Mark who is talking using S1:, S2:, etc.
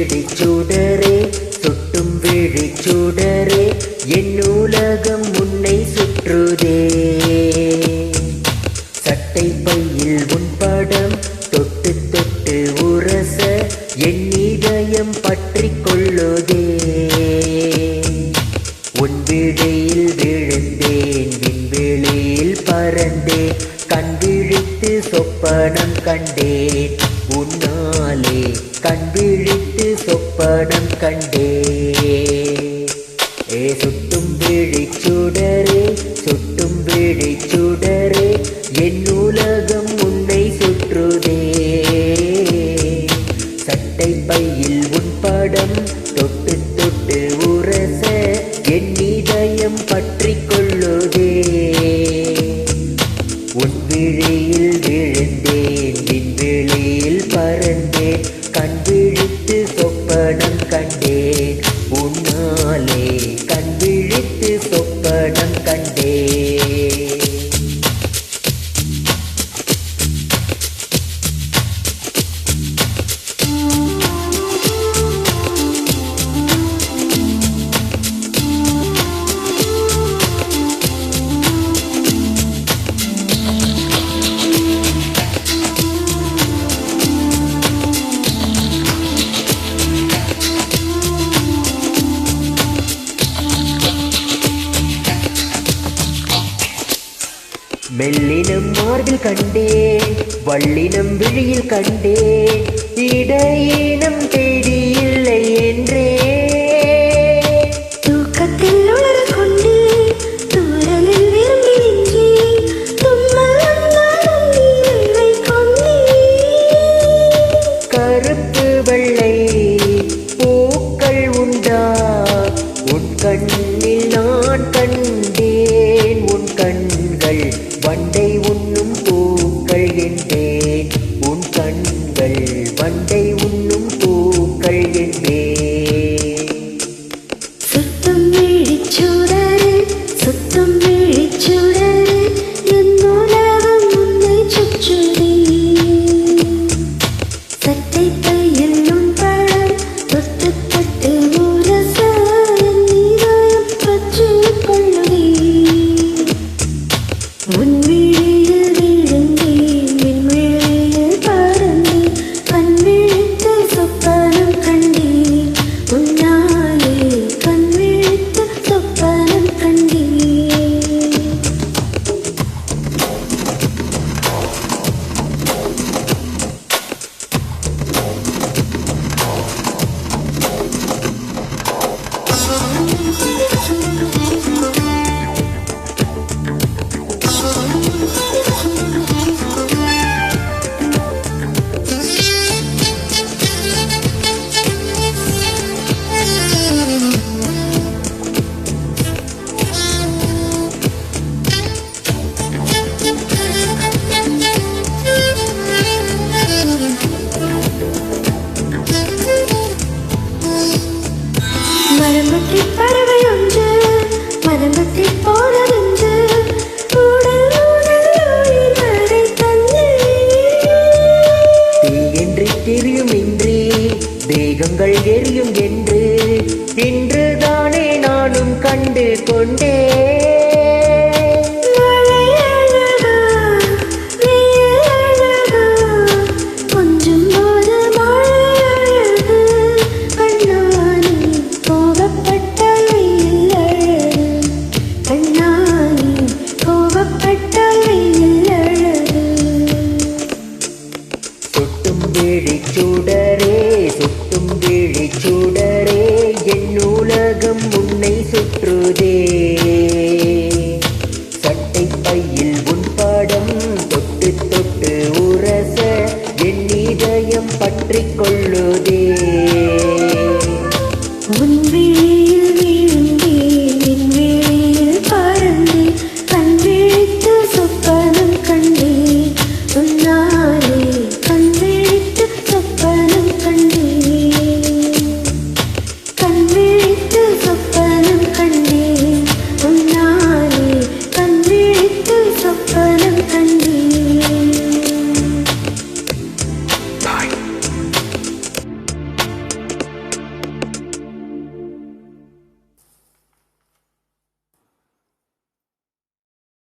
S1: விழிச்சுடரே சுட்டும் விழிச்சுடரே என் உலகம் உன்னை சுற்றுதே. சட்டை பையில் உன் படம் தொட்டு தொட்டு உரச என் இதயம் பற்றி கொள்ளுதே. உன் விழியில் விழுந்தேன் விண்வெளியில் பறந்தேன் கண் விழித்து சொப்பனம் கண்டேன் உன்னாலே கண் விழித்து சொப்பனம் கண்டேன். சுட்டும் விழிச்சுடரே சுட்டும் விழிச்சுடரே என் உலகம் உன்னை சுற்றுதே. சட்டை பையில் உன் படம் தொட்டு தொட்டு உரச என் இதயம் பற்றி கொள்ளுதே. உன் விழியில் விழுந்தேன் விண்வெளியில் பறந்தேன் கண் விழித்து சொப்பனம் கண்டேன் உன்னாலே கண் விழித்து சொப்பனம் கண்டேன். மெல்லினம் மார்பில் கண்டேன் வள்ளினம் விழியில் கண்டேன் இடையினம் தேடி இல்லை என்றே.
S2: தூக்கத்தில் உணர கொண்டு தூரலில் விரும்பி நின்றேன் தும்மல் கொண்டே.
S1: கருப்பு வெள்ளை பூக்கள் உண்டா உன் கண்ணில் நான் கண்டேன் உன் கண்கள் வண்டை உண்ணும் பூக்கள் என்றேன் உன் கண்கள் வண்டை உண்ணும் பூக்கள் என்றேன்.
S2: சுத்தம் விழிச்சுடரே சுத்தம் விழிச்சுடரே என் உலகம் உன்னை சுற்றுதே. சட்டை பையில் உன் படம் தொட்டு தொட்டு உரச என் இதயம் பற்றி கொள்ளுதே. உன் விழியில் விழுந்தேன் விண்வெளியில் பறந்தேன் கண் விழித்து சொப்பனம் கண்டேன் உன்னாலே கண் விழித்து சொப்பனம் கண்டேன். மரம்பட்டி பறவை ஒன்று மரம்பட்டி போனதென்று உடல் உயிர் வரை தந்து.
S1: தீயின்றி திரியும் இன்றி தேகங்கள் எரியும் என்று இன்றுதானே நானும் கண்டு கொண்டே.